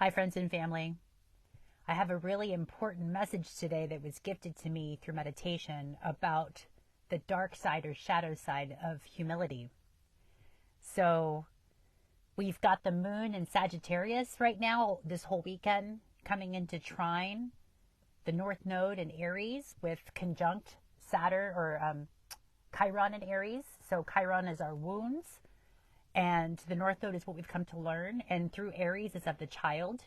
Hi, friends and family. I have a really important message today that was gifted to me through meditation about the dark side or shadow side of humility. So, we've got the moon in Sagittarius right now, this whole weekend, coming into trine, the North Node in Aries with conjunct Saturn or Chiron in Aries. So, Chiron is our wounds, and the North Node is what we've come to learn. And through Aries is of the child.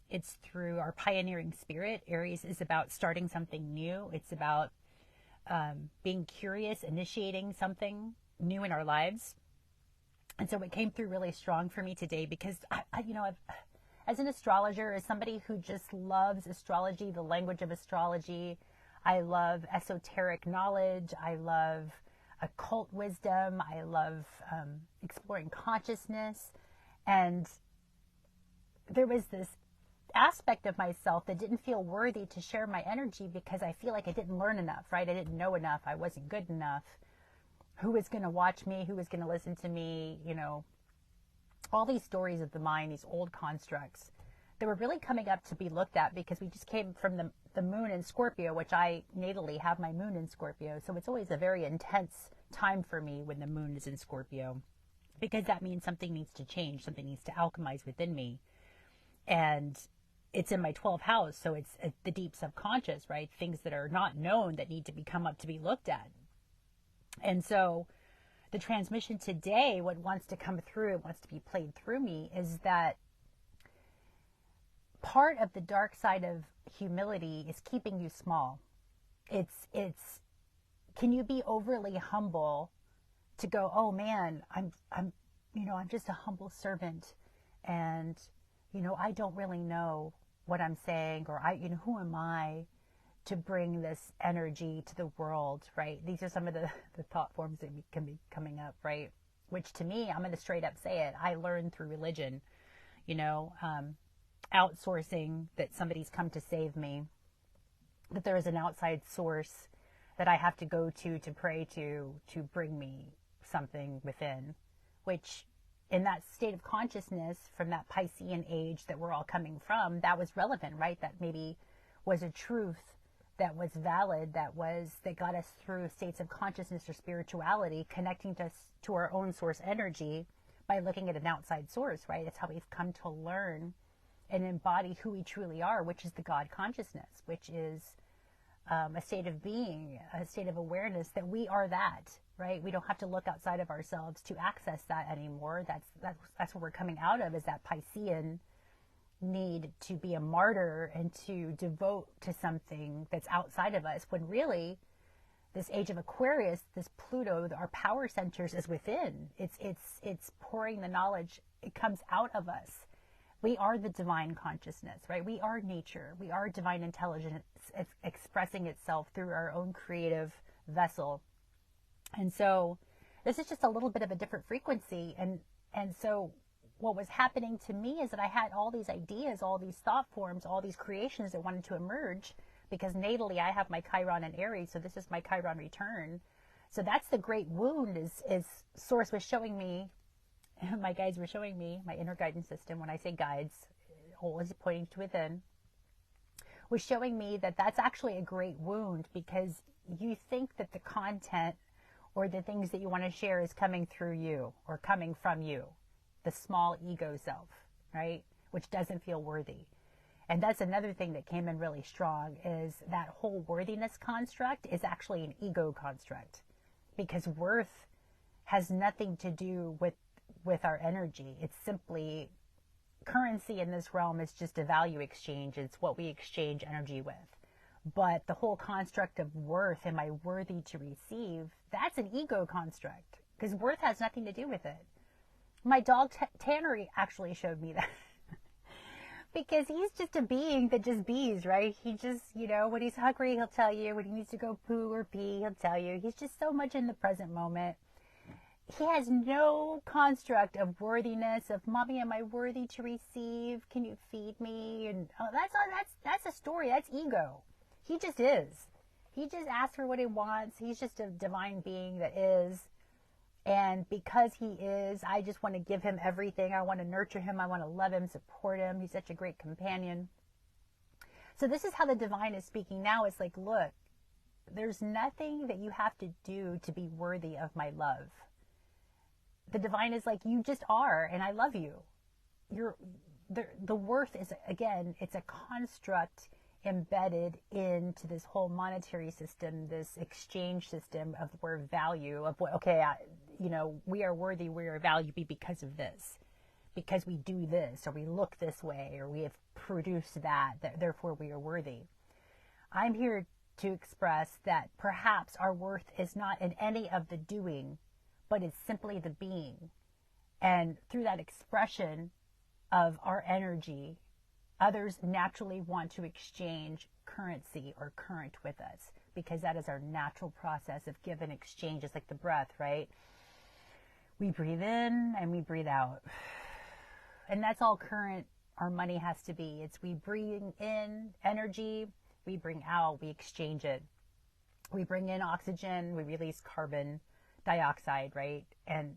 It's through our pioneering spirit. Aries is about starting something new. It's about being curious, initiating something new in our lives. And so it came through really strong for me today because, as an astrologer, as somebody who just loves astrology, the language of astrology, I love esoteric knowledge. I love occult wisdom. I love exploring consciousness. And there was this aspect of myself that didn't feel worthy to share my energy because I feel like I didn't learn enough, right? I didn't know enough. I wasn't good enough. Who was going to watch me? Who was going to listen to me? All these stories of the mind, these old constructs that were really coming up to be looked at because we just came from the moon in Scorpio, which I natally have my moon in Scorpio. So it's always a very intense time for me when the moon is in Scorpio because that means something needs to change. Something needs to alchemize within me. And it's in my 12th house, so it's the deep subconscious, right? Things that are not known that need to come up to be looked at. And so the transmission today, what wants to come through, wants to be played through me, is that part of the dark side of humility is keeping you small. It's can you be overly humble to go, oh man, I'm just a humble servant, and I don't really know what I'm saying, or who am I to bring this energy to the world, right? These are some of the thought forms that can be coming up, right? Which to me, I'm going to straight up say it, I learned through religion, outsourcing that somebody's come to save me, that there is an outside source that I have to go to pray to bring me something within, which in that state of consciousness from that Piscean age that we're all coming from, that was relevant, right? That maybe was a truth that was valid, that got us through states of consciousness or spirituality, connecting us to our own source energy by looking at an outside source, right? It's how we've come to learn and embody who we truly are, which is the God consciousness, which is a state of being, a state of awareness that we are that, right? We don't have to look outside of ourselves to access that anymore. That's what we're coming out of, is that Piscean need to be a martyr and to devote to something that's outside of us, when really this age of Aquarius, this Pluto, our power centers is within. It's pouring the knowledge. It comes out of us. We are the divine consciousness, right? We are nature. We are divine intelligence. It's expressing itself through our own creative vessel. And so this is just a little bit of a different frequency. And so what was happening to me is that I had all these ideas, all these thought forms, all these creations that wanted to emerge, because natally I have my Chiron in Aries. So this is my Chiron return. So that's the great wound is Source was showing me, my guides were showing me, my inner guidance system, when I say guides, always pointing to within, was showing me that that's actually a great wound, because you think that the content or the things that you want to share is coming through you or coming from you, the small ego self, right? Which doesn't feel worthy. And that's another thing that came in really strong, is that whole worthiness construct is actually an ego construct, because worth has nothing to do with our energy. It's simply currency in this realm is just a value exchange. It's what we exchange energy with. But the whole construct of worth, am I worthy to receive? That's an ego construct, because worth has nothing to do with it. My dog Tannery actually showed me that. Because he's just a being that just bees, right? He just, when he's hungry, he'll tell you. When he needs to go poo or pee, he'll tell you. He's just so much in the present moment. He has no construct of worthiness, of, mommy, am I worthy to receive? Can you feed me? And that's a story. That's ego. He just is. He just asks for what he wants. He's just a divine being that is. And because he is, I just want to give him everything. I want to nurture him. I want to love him, support him. He's such a great companion. So this is how the divine is speaking now. It's like, look, there's nothing that you have to do to be worthy of my love. The divine is like, you just are, and I love you. The worth is, again, it's a construct embedded into this whole monetary system, this exchange system of where value of what, okay, we are worthy, we are valuable because of this, because we do this, or we look this way, or we have produced that therefore we are worthy. I'm here to express that perhaps our worth is not in any of the doing, but it's simply the being. And through that expression of our energy, others naturally want to exchange currency or current with us, because that is our natural process of give and exchange. It's like the breath, right? We breathe in and we breathe out. And that's all current our money has to be. It's we bring in energy, we bring out, we exchange it. We bring in oxygen, we release carbon dioxide, right? And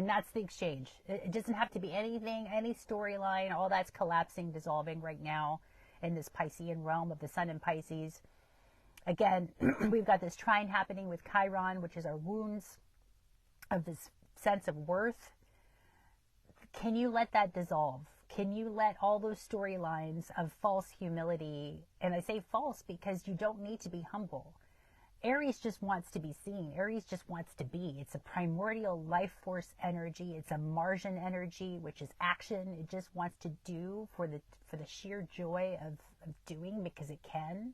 that's the exchange. It doesn't have to be anything, any storyline. All that's collapsing, dissolving right now in this Piscean realm of the sun in Pisces. Again, we've got this trine happening with Chiron, which is our wounds of this sense of worth. Can you let that dissolve? Can you let all those storylines of false humility, and I say false because you don't need to be humble. Aries just wants to be seen. Aries just wants to be. It's a primordial life force energy. It's a Martian energy, which is action. It just wants to do for the sheer joy of doing, because it can.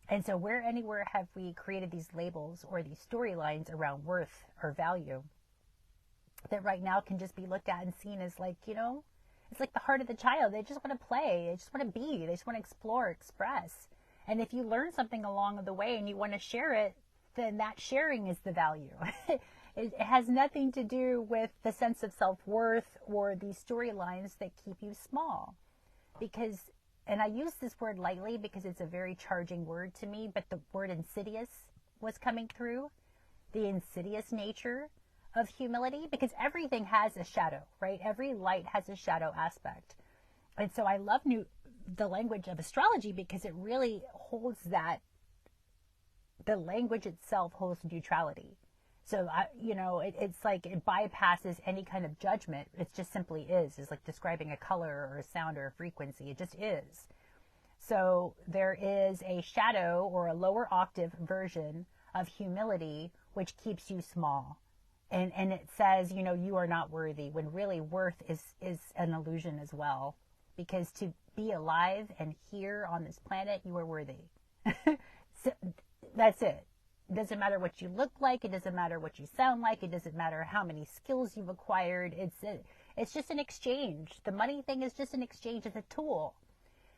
And so anywhere have we created these labels or these storylines around worth or value that right now can just be looked at and seen as like, it's like the heart of the child. They just want to play. They just want to be. They just want to explore, express. And if you learn something along the way and you want to share it, then that sharing is the value. It has nothing to do with the sense of self-worth or these storylines that keep you small. Because, and I use this word lightly because it's a very charging word to me, but the word insidious was coming through. The insidious nature of humility, because everything has a shadow, right? Every light has a shadow aspect. And so I love the language of astrology because it really holds that, the language itself holds neutrality. So, it's like it bypasses any kind of judgment. It just simply is. It's like describing a color or a sound or a frequency. It just is. So there is a shadow or a lower octave version of humility which keeps you small. And it says, you are not worthy, when really worth is an illusion as well. Because to be alive and here on this planet, you are worthy. So that's it. It doesn't matter what you look like. It doesn't matter what you sound like. It doesn't matter how many skills you've acquired. It's just an exchange. The money thing is just an exchange. It's a tool.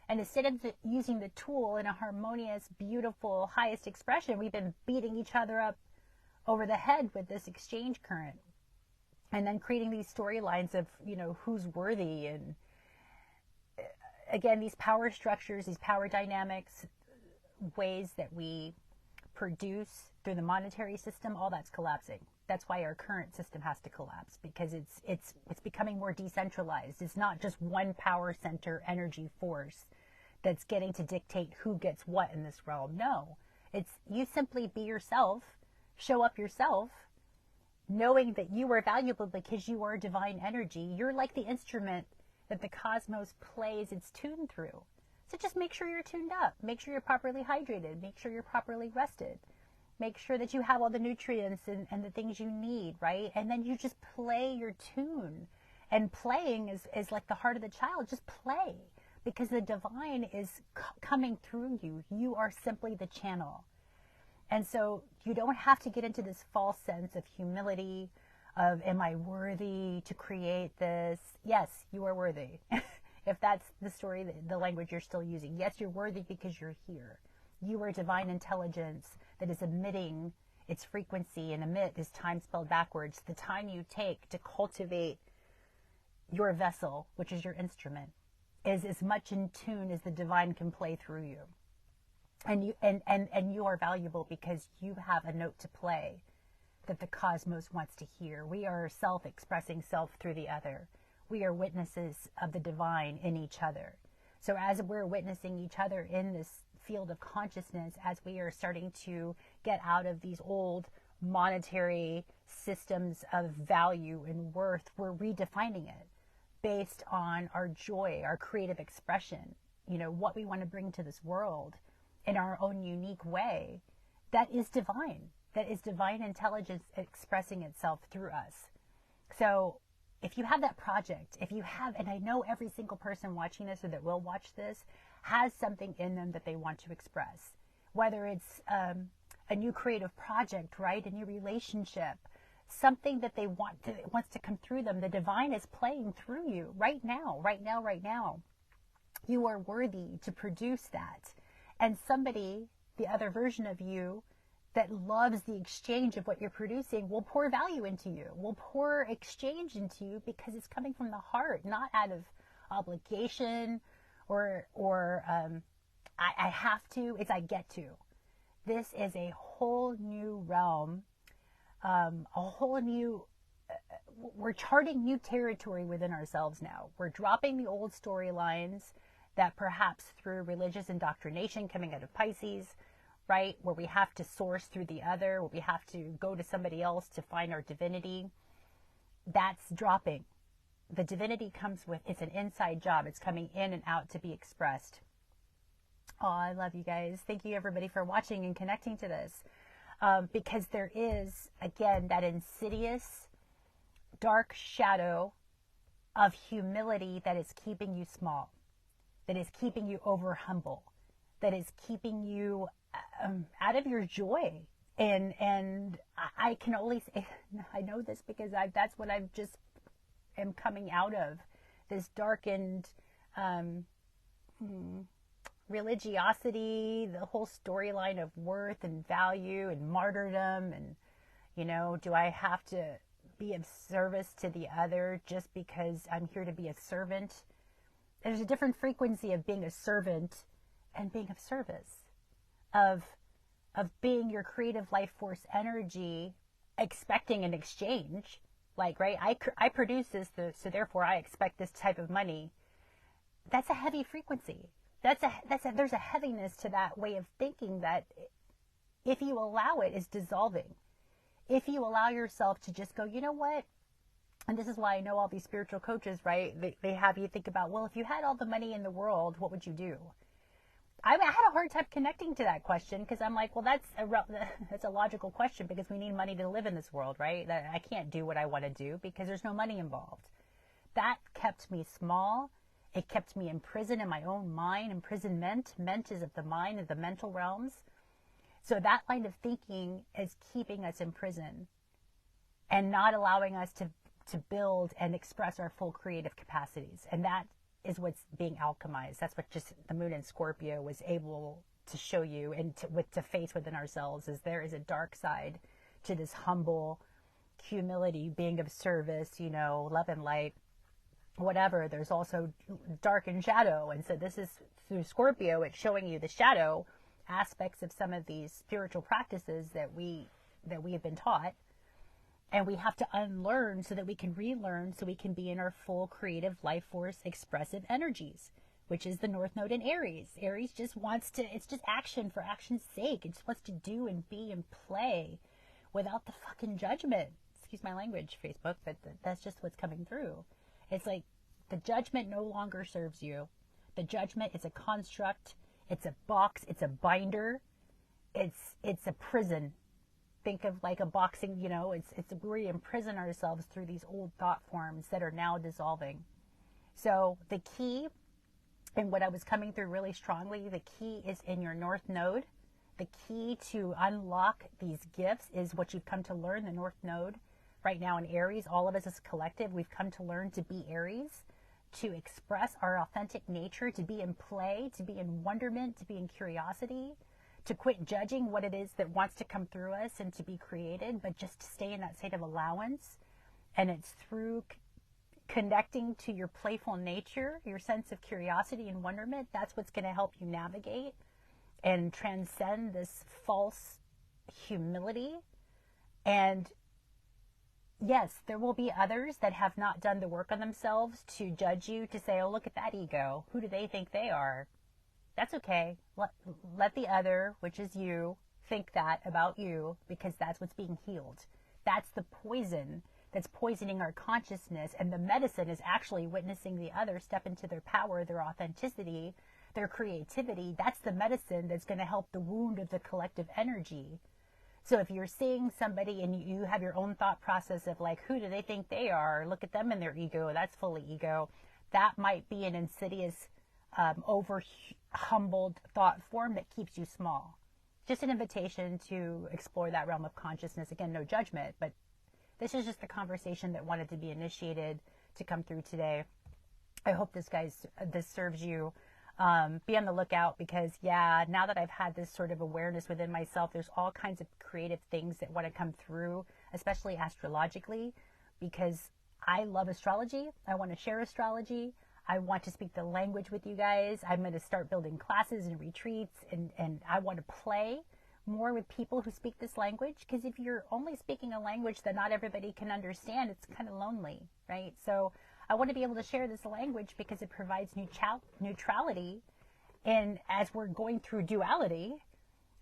And instead of using the tool in a harmonious, beautiful, highest expression, we've been beating each other up over the head with this exchange current. And then creating these storylines of, who's worthy. And again, these power structures, these power dynamics, ways that we produce through the monetary system, all that's collapsing. That's why our current system has to collapse, because it's becoming more decentralized. It's not just one power center energy force that's getting to dictate who gets what in this realm. No, it's you simply be yourself, show up yourself, knowing that you are valuable because you are divine energy. You're like the instrument that the cosmos plays its tune through. So just make sure you're tuned up. Make sure you're properly hydrated. Make sure you're properly rested. Make sure that you have all the nutrients and the things you need, right? And then you just play your tune. And playing is like the heart of the child. Just play. Because the divine is coming through you. You are simply the channel. And so you don't have to get into this false sense of humility, of am I worthy to create this? Yes, you are worthy. If that's the story, the language you're still using. Yes, you're worthy because you're here. You are divine intelligence that is emitting its frequency, and emit is time spelled backwards. The time you take to cultivate your vessel, which is your instrument, is as much in tune as the divine can play through you. And you are valuable because you have a note to play that the cosmos wants to hear. We are self expressing self through the other. We are witnesses of the divine in each other. So as we're witnessing each other in this field of consciousness, as we are starting to get out of these old monetary systems of value and worth, we're redefining it based on our joy, our creative expression, what we want to bring to this world in our own unique way. That is divine. That is divine intelligence expressing itself through us. So if you have that project, and I know every single person watching this or that will watch this has something in them that they want to express, whether it's a new creative project, right? A new relationship, something that they wants to come through them. The divine is playing through you right now. You are worthy to produce that. And somebody, the other version of you, that loves the exchange of what you're producing will pour value into you, will pour exchange into you because it's coming from the heart, not out of obligation or I have to, it's I get to. This is a whole new realm, we're charting new territory within ourselves now. We're dropping the old storylines that perhaps through religious indoctrination coming out of Pisces, right, where we have to source through the other, where we have to go to somebody else to find our divinity, that's dropping. The divinity comes with, it's an inside job. It's coming in and out to be expressed. Oh, I love you guys. Thank you everybody for watching and connecting to this. Because there is, again, that insidious dark shadow of humility that is keeping you small, that is keeping you over humble, that is keeping you out of your joy. And I can only say, I know this because that's what I've just am coming out of, this darkened religiosity, the whole storyline of worth and value and martyrdom. And, do I have to be of service to the other just because I'm here to be a servant? There's a different frequency of being a servant and being of service, of being your creative life force energy, expecting an exchange. Like, right, I produce this, so therefore I expect this type of money. That's a heavy frequency. There's a heaviness to that way of thinking that, if you allow it, is dissolving. If you allow yourself to just go, you know what? And this is why I know all these spiritual coaches, right? They have you think about, well, if you had all the money in the world, what would you do? I had a hard time connecting to that question because I'm like, well, that's a logical question because we need money to live in this world, right? That I can't do what I want to do because there's no money involved. That kept me small. It kept me imprisoned in my own mind. Imprisonment. Ment is of the mind, of the mental realms. So that line of thinking is keeping us in prison and not allowing us to build and express our full creative capacities. And that is what's being alchemized. That's what just the moon in Scorpio was able to show you and to face within ourselves, is there is a dark side to this humble humility, being of service, love and light, whatever. There's also dark and shadow. And so this is through Scorpio, it's showing you the shadow aspects of some of these spiritual practices that we have been taught. And we have to unlearn so that we can relearn, so we can be in our full creative life force expressive energies, which is the North Node in Aries. Aries just wants to, it's just action for action's sake. It just wants to do and be and play without the fucking judgment. Excuse my language, Facebook, but that's just what's coming through. It's like the judgment no longer serves you. The judgment is a construct. It's a box. It's a binder. It's a prison. Think of like a boxing, it's we imprison ourselves through these old thought forms that are now dissolving. So the key, and what I was coming through really strongly, the key is in your North Node. The key to unlock these gifts is what you've come to learn, the North Node. Right now in Aries, all of us as a collective, we've come to learn to be Aries, to express our authentic nature, to be in play, to be in wonderment, to be in curiosity, to quit judging what it is that wants to come through us and to be created, but just to stay in that state of allowance. And it's through connecting to your playful nature, your sense of curiosity and wonderment. That's what's going to help you navigate and transcend this false humility And yes, there will be others that have not done the work on themselves to judge you, to say, oh, look at that ego. Who do they think they are? That's okay. Let the other, which is you, think that about you, because that's what's being healed. That's the poison that's poisoning our consciousness. And the medicine is actually witnessing the other step into their power, their authenticity, their creativity. That's the medicine that's going to help the wound of the collective energy. So if you're seeing somebody and you have your own thought process of like, who do they think they are? Look at them and their ego. That's fully ego. That might be an insidious, over humbled thought form that keeps you small. Just an invitation to explore that realm of consciousness. Again, no judgment, but this is just a conversation that wanted to be initiated to come through today. I hope this serves you. Be on the lookout, because now that I've had this sort of awareness within myself, there's all kinds of creative things that want to come through, especially astrologically, because I love astrology. I want to share astrology. I want to speak the language with you guys. I'm going to start building classes and retreats, and I want to play more with people who speak this language, because if you're only speaking a language that not everybody can understand, it's kind of lonely, right? So I want to be able to share this language because it provides neutrality, and as we're going through duality,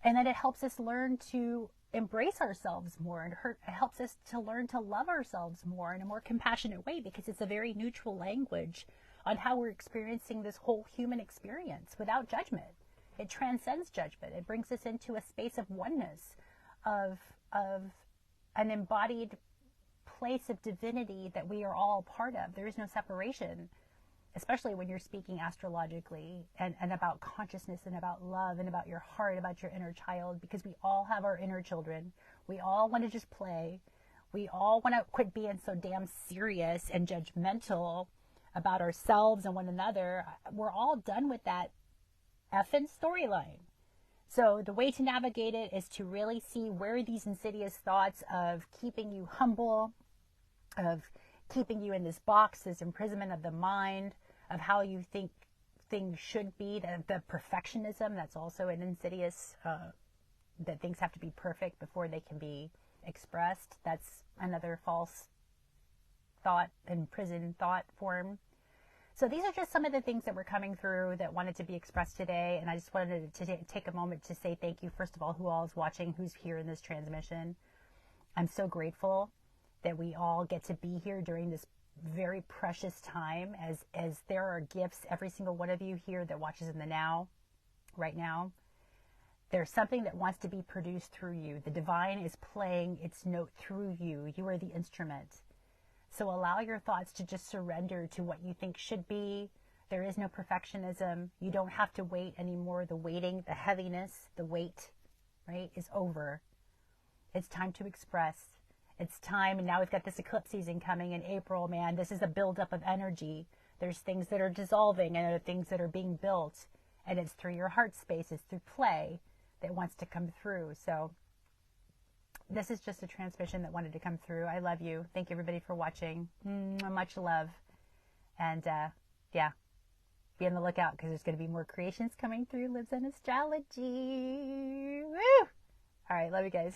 and then it helps us learn to embrace ourselves more, and it helps us to learn to love ourselves more in a more compassionate way, because it's a very neutral language on how we're experiencing this whole human experience without judgment. It transcends judgment. It brings us into a space of oneness, of an embodied place of divinity that we are all part of. There is no separation, especially when you're speaking astrologically and about consciousness and about love and about your heart, about your inner child, because we all have our inner children. We all want to just play. We all want to quit being so damn serious and judgmental about ourselves and one another. We're all done with that effing storyline. So the way to navigate it is to really see where these insidious thoughts of keeping you humble, of keeping you in this box, this imprisonment of the mind, of how you think things should be, the perfectionism, that's also an insidious, that things have to be perfect before they can be expressed. That's another false thought, imprisoned thought form. So these are just some of the things that were coming through that wanted to be expressed today. And I just wanted to take a moment to say thank you, first of all, who all is watching, who's here in this transmission. I'm so grateful that we all get to be here during this very precious time, as there are gifts, every single one of you here that watches in the now, right now. There's something that wants to be produced through you. The divine is playing its note through you. You are the instrument. So allow your thoughts to just surrender to what you think should be. There is no perfectionism. You don't have to wait anymore. The waiting, the heaviness, the weight, right, is over. It's time to express. It's time, and now we've got this eclipse season coming in April, man. This is a buildup of energy. There's things that are dissolving and other things that are being built. And it's through your heart space, it's through play that wants to come through. So this is just a transmission that wanted to come through. I love you. Thank you, everybody, for watching. Much love. And be on the lookout, because there's going to be more creations coming through. Lives in Astrology. Woo! All right, love you guys.